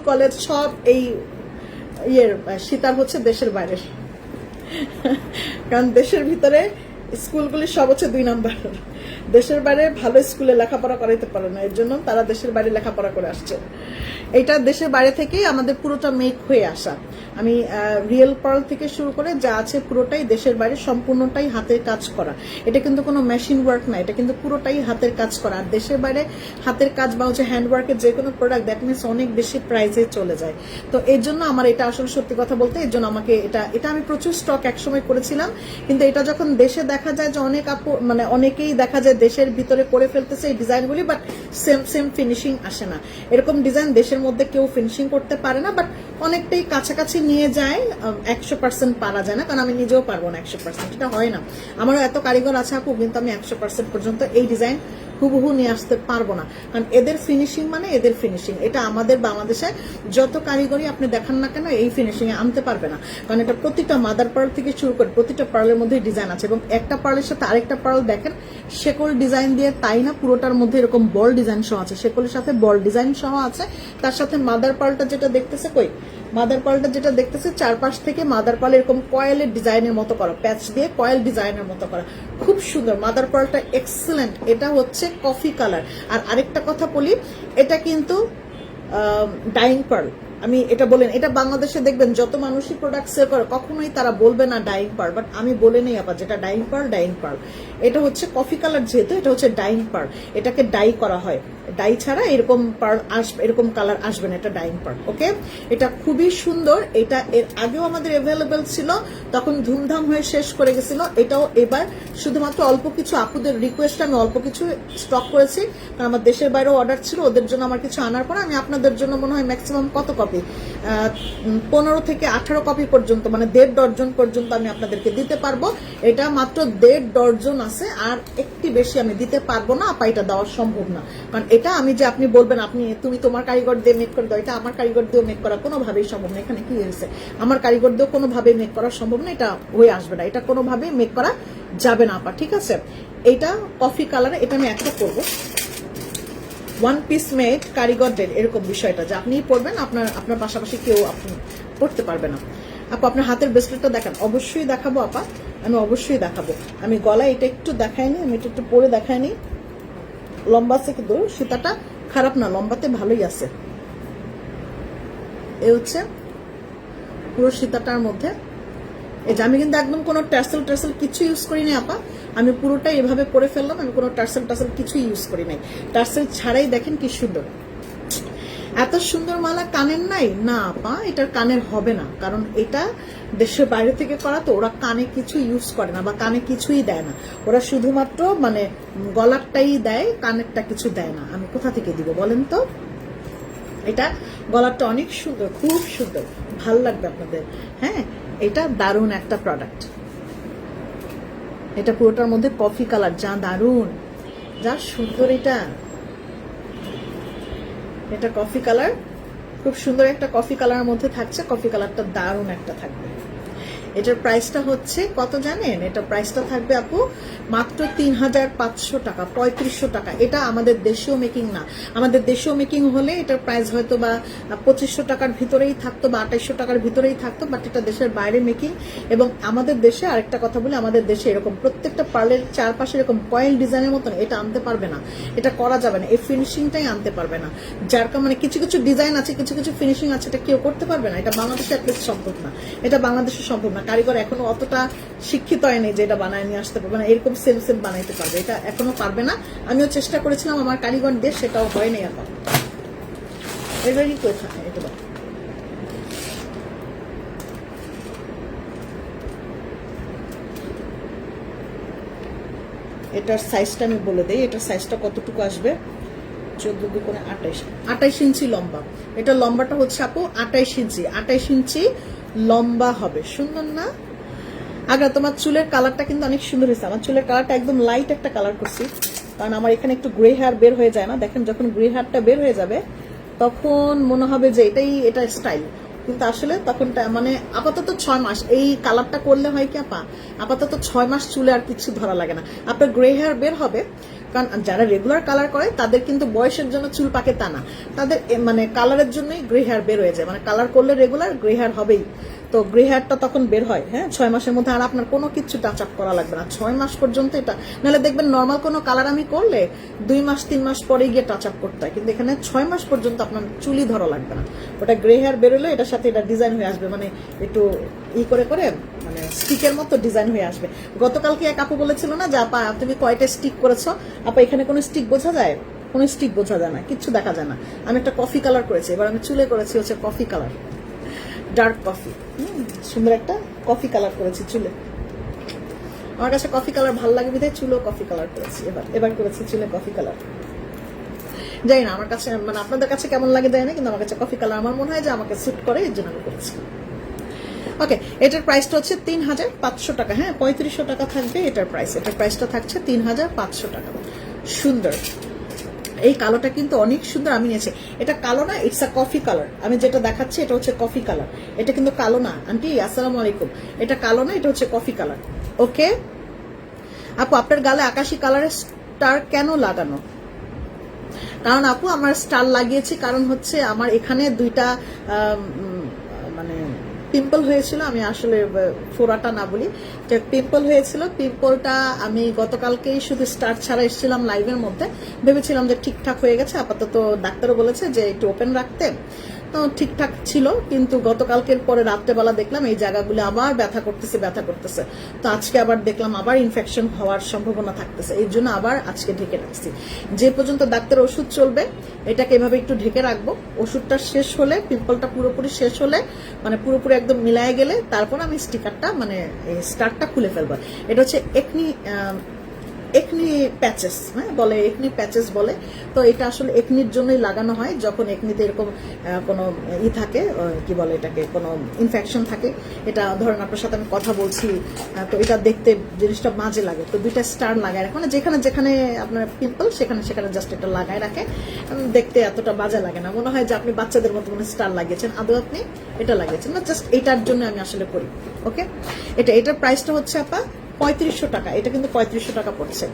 College সব এই সীতার হচ্ছে দেশের বাইরে, কারণ দেশের ভিতরে স্কুলগুলি সব হচ্ছে 2 নাম্বার, দেশের বাইরে ভালো স্কুলে লেখাপড়া করাইতে পারে না, এর জন্য তারা দেশের বাইরে লেখাপড়া করে আসছে। এটা দেশের বাইরে থেকেই আমাদের পুরোটা মেক হয়ে আসা। আমি রিয়েল পার্ল থেকে শুরু করে যা আছে পুরোটাই দেশের বাইরে, সম্পূর্ণটাই হাতের কাজ করা। এটা কিন্তু কোনো মেশিন ওয়ার্ক না, এটা কিন্তু পুরোটাই হাতের কাজ করা। আর দেশের বাইরে হাতের কাজ বা হচ্ছে হ্যান্ড ওয়ার্কের যে কোনো প্রোডাক্ট দ্যাট মিনস অনেক বেশি প্রাইসে চলে যায়। তো এর জন্য আমার এটা আসলে সত্যি কথা বলতে, এর জন্য আমাকে এটা আমি প্রচুর স্টক একসময় করেছিলাম, কিন্তু এটা যখন দেশে দেখা যায় যে অনেক মানে অনেকেই দেখা যায় দেশের ভিতরে করে ফেলতেছে এই ডিজাইনগুলি, বাট সেম ফিনিশিং আসে না। এরকম ডিজাইন দেশের মধ্যে কেউ ফিনিশিং করতে পারে না, বাট অনেকটাই কাছাকাছি নিয়ে যায়। 100% পারা যায় না, কারণ আমি নিজেও পারবো না 100%, এটা হয় না। আমারও এত কারিগর আছে আপু, কিন্তু আমি 100% পর্যন্ত এই ডিজাইন হুবহু নিয়ে আসতে পারবো না, কারণ এদের ফিনিশিং মানে এদের ফিনিশিং। এটা আমাদের বাংলাদেশে যত কারিগরি আপনি দেখান না কেন এই ফিনিশিং এ আনতে পারবে না, কারণ এটা প্রতিটা মাদার পার্ল থেকে শুরু করে প্রতিটা পার্লের মধ্যে ডিজাইন আছে, এবং একটা পার্লের সাথে আরেকটা পার্ল দেখেন শেকল ডিজাইন দিয়ে, তাই না পুরোটার মধ্যে এরকম বল ডিজাইন সহ আছে, শেকলের সাথে বল ডিজাইন সহ আছে। তার সাথে মাদার পার্লটা যেটা দেখতেছে মাদার পার্লটা যেটা দেখতেছে চারপাশ থেকে মাদার পার্ল এরকম কয়েলের ডিজাইনের মতো করা, প্যাচ দিয়ে কয়েল ডিজাইনের মতো করা, খুব সুন্দর। মাদার পার্লটা এক্সেলেন্ট। এটা হচ্ছে কফি কালার। আর আরেকটা কথা বলি, এটা কিন্তু ডাইং পার্ল। আমি এটা বলেন, এটা বাংলাদেশে দেখবেন যত মানুষই প্রোডাক্ট সেল করে কখনোই তারা বলবে না ডাইং পার্ল, বাট আমি বলে নেই আপা, যেটা ডাইং পার্ল। এটা হচ্ছে কফি কালার, যেহেতু এটা হচ্ছে ডাইং পার্ল, এটাকে ডাই করা হয়, ডাই ছাড়া এরকম পার্ল আসবে, এরকম কালার আসবে না, এটা ডাইং পার্ল। ওকে, এটা খুবই সুন্দর। এটা এর আগেও আমাদের অ্যাভেলেবেল ছিল, তখন ধুমধাম হয়ে শেষ করে গেছিল। এটাও এবার শুধুমাত্র অল্প কিছু আপুদের রিকোয়েস্ট আমি অল্প কিছু স্টক করেছি, কারণ আমার দেশের বাইরেও অর্ডার ছিল, ওদের জন্য আমার কিছু আনার পর আমি আপনাদের জন্য মনে হয় ম্যাক্সিমাম কত কপি, 15 থেকে 18 কপি পর্যন্ত, মানে 1.5 ডজন পর্যন্ত আমি আপনাদেরকে দিতে পারবো। এটা মাত্র 1.5 ডজন আছে, আর একটি বেশি আমি দিতে পারবো না আপা, এটা দেওয়া সম্ভব না। কারণ এটা আমি যে আপনি বলবেন তুমি তোমার কারিগর দিয়ে মেক করে দাও, এটা আমার কারিগর দিয়েও মেক করা কোনোভাবেই সম্ভব না। এখানে কি হয়েছে, আমার কারিগর দিয়েও কোনোভাবেই মেক করা সম্ভব না, এটা হয়ে আসবে না, এটা কোনোভাবেই মেক করা যাবে না আপা, ঠিক আছে। এটা কফি কালারে, এটা আমি একটা করবো 1 পিস মেড কারিগরদের এরকম বিষয়টা যে আপনিই পরবেন, আপনার পাশাপাশি কেউ আপনি পড়তে পারবে না। আপু আপনার হাতের ব্রেসলেটটা দেখান। অবশ্যই দেখাবো আপা, আমি অবশ্যই দেখাবো। আমি গলায় এটা একটু দেখাইনি, আমি এটা একটু পরে দেখাইনি। লম্বা আছে কিন্তু সুতাটা খারাপ না, লম্বাতে ভালোই আছে। এ হচ্ছে পুরো সুতাটার মধ্যে, এই যে আমি কিন্তু একদম কোনো টার্সেল কিছু ইউজ করি নাই আপা, আমি পুরোটাই এভাবে পরে ফেললাম, আমি কোনো টার্সেল কিছু ইউজ করি নাই, টার্সেল ছাড়াই দেখেন কি সুন্দর। এত সুন্দর মালা কানের নাই না আপা, এটার কানের হবে না, কারণ এটা দেশের বাইরে থেকে করা, তো ওরা কানে কিছু ইউজ করে না বা কানে কিছুই দেয় না, ওরা শুধুমাত্র মানে গলারটাই দেয়, কানেরটা কিছু দেয় না। আমি কোথা থেকে দিব বলেন তো? এটা গলারটা অনেক সুন্দর, খুব সুন্দর, ভাল লাগবে আপনাদের। হ্যাঁ, এটা দারুণ একটা প্রোডাক্ট। এটা পুরোটার মধ্যে কফি কালার, যা দারুণ, যা সুন্দর। এটা কফি কালার, খুব সুন্দর একটা কফি কালারের মধ্যে থাকছে, কফি কালারটা দারুণ একটা থাকবে। এটার প্রাইসটা হচ্ছে কত জানেন? এটা প্রাইসটা থাকবে আপু মাত্র 3500 টাকা, 3500 টাকা। এটা আমাদের দেশীয় মেকিং না, আমাদের দেশীয় মেকিং হলে এটার প্রাইস হয়তো বা 2500 টাকার ভিতরেই থাকতো বা 2800 টাকার ভিতরেই থাকতো, বাট এটা দেশের বাইরে মেকিং। এবং আমাদের দেশে আরেকটা কথা বলি, আমাদের দেশে এরকম প্রত্যেকটা পার্লের চারপাশে এরকম কয়েল ডিজাইনের মতন এটা আনতে পারবে না, এটা করা যাবে না, এই ফিনিশিংটাই আনতে পারবে না। যার মানে কিছু কিছু ডিজাইন আছে, কিছু কিছু ফিনিশিং আছে, এটা কেউ করতে পারবে না, এটা বাংলাদেশে অ্যাটলিস্ট সম্ভব না, এটা বাংলাদেশে সম্ভব না। কারিগর এখনো অতটা শিক্ষিত হয়নি যে এটা বানায় নিয়ে আসতে পারবে না, এরকম সেম বানাইতে পারবে, এটা এখনো পারবে না। আমিও চেষ্টা করেছিলাম আমার কারিগর দিয়ে, সেটাও হয়নি এখন। এবারই কোথায় এটা, এটার সাইজটা আমি বলে দিই, এটার সাইজটা কতটুকু আসবে। 14 দুগুণে 28 ইঞ্চি লম্বা। এটা লম্বাটা হচ্ছে আপু 28 ইঞ্চি লম্বা হবে। সুন্দর না? আগে তোমার চুলের কালারটা কিন্তু অনেক সুন্দর হয়েছে। আমার চুলের কালারটা একদম লাইট একটা কালার করছি, কারণ আমার এখানে একটু গ্রে হেয়ার বের হয়ে যায় না। দেখেন যখন গ্রে হেয়ারটা বের হয়ে যাবে তখন মনে হবে যে এটা স্টাইল, কিন্তু আসলে তখন মানে আপাতত 6 মাস এই কালারটা করলে হয় কি আপা, আপাতত 6 মাস চুলে আর কিছু ধরা লাগে না। আপনার গ্রে হেয়ার বের হবে কারণ যারা রেগুলার কালার করে তাদের কিন্তু বয়সের জন্য চুল পাকে তা না, তাদের মানে কালারের জন্যই গ্রে হেয়ার বের হয়ে যায়, মানে কালার করলে রেগুলার গ্রে হেয়ার হবেই। তো গ্রে হেয়ারটা তখন বের হয়, হ্যাঁ 6 মাসের মধ্যে। আর আপনার কোনো কিছু টাচ আপ করা লাগবে না 6 মাস পর্যন্ত। এটা নাহলে দেখবেন নর্মাল কোনো কালার আমি করলে 2 মাস 3 মাস পরে গিয়ে টাচ আপ করতে হয়, কিন্তু এখানে 6 মাস পর্যন্ত আপনার চুলই ধরা লাগবে না। ওটা গ্রে হেয়ার বেরোলে এটার সাথে এটা ডিজাইন হয়ে আসবে, মানে একটু করে মানে স্টিকের মতো ডিজাইন হয়ে আসবে। গতকালকে এক আপু বলেছিল না যে আপা তুমি কয়টা স্টিক করেছো, আপা এখানে কোনো স্টিক বোঝা যায়? কোনো স্টিক বোঝা যায় না, কিচ্ছু দেখা যায় না। আমি একটা কফি কালার করেছি, এবার আমি চুলে করেছি হচ্ছে কফি কালার, ডার্ক কফি, সুন্দর একটা কফি কালার করেছি চুলে। আমার কাছে কফি কালার ভালো লাগে বিধায় চুলেও কফি কালার করেছি। এবার করেছি চুলে কফি কালার। জানি না আমার কাছে, মানে আপনাদের কাছে কেমন লাগে জানি না, কিন্তু আমার কাছে কফি কালার আমার মনে হয় যে আমাকে স্যুট করে, এর জন্য আমি করেছি। ওকে, এটার প্রাইসটা হচ্ছে 3500 টাকা। হ্যাঁ 3500 টাকা থাকবে এটার প্রাইস। এটার প্রাইসটা থাকছে 3500 টাকা। সুন্দর, এই কালোটা কিন্তু অনেক সুন্দর। আমি নিয়েছি এটা কালো না, ইটস আ কফি কালার। আমি যেটা দেখাচ্ছি এটা হচ্ছে কফি কালার, এটা কিন্তু কালো না। আন্টি আসসালামু আলাইকুম, এটা কালো না, এটা হচ্ছে কফি কালার। ওকে আপু, আপনার গালে আকাশি কালারের স্টার কেন লাগানো? কারণ আপু আমার স্টার লাগিয়েছি কারণ হচ্ছে আমার এখানে 2টা মানে পিম্পল হয়েছিল। আমি আসলে ফোড়াটা না বলি, পিম্পল হয়েছিল। পিম্পলটা আমি গতকালকেই শুধু স্টার ছাড়া এসেছিলাম লাইভের মধ্যে, ভেবেছিলাম যে ঠিকঠাক হয়ে গেছে। আপাতত ডাক্তারও বলেছে যে একটু ওপেন রাখতে, তো ঠিকঠাক ছিল। কিন্তু গতকালকের পরে রাত্রেবেলা দেখলাম এই জায়গাগুলো আবার ব্যথা করতেছে। তো আজকে আবার দেখলাম আবার ইনফেকশন হওয়ার সম্ভাবনা থাকতেছে, এই জন্য আবার আজকে ঢেকে রাখছি। যে পর্যন্ত ডাক্তার ওষুধ চলবে এটাকে এভাবে একটু ঢেকে রাখবো। ওষুধটা শেষ হলে, পিম্পলটা পুরোপুরি শেষ হলে, মানে পুরোপুরি একদম মিলায় গেলে তারপর আমি স্টিকারটা মানে স্টারটা খুলে ফেলবো। এটা হচ্ছে একনি প্যাচেস, হ্যাঁ বলে, একনি প্যাচেস বলে। তো এটা আসলে একনির জন্যই লাগানো হয়, যখন একনিতে এরকম কোনো থাকে, কি বলে এটাকে, কোনো ইনফেকশন থাকে। এটা ধরেন আপনার সাথে আমি কথা বলছি, তো এটা দেখতে জিনিসটা মাঝে লাগে। তো 2টা স্টার লাগায় রাখে, মানে যেখানে যেখানে আপনার পিম্পল সেখানে জাস্ট এটা লাগায় রাখে, দেখতে এতটা বাজে লাগে না। মনে হয় যে আপনি বাচ্চাদের মতো কোনো স্টার লাগিয়েছেন, আদৌ আপনি এটা লাগিয়েছেন না, জাস্ট এটার জন্য আমি আসলে করি। ওকে, এটার প্রাইসটা হচ্ছে আপা 3500 টাকা। এটা কিন্তু 3500 টাকা পড়ছে।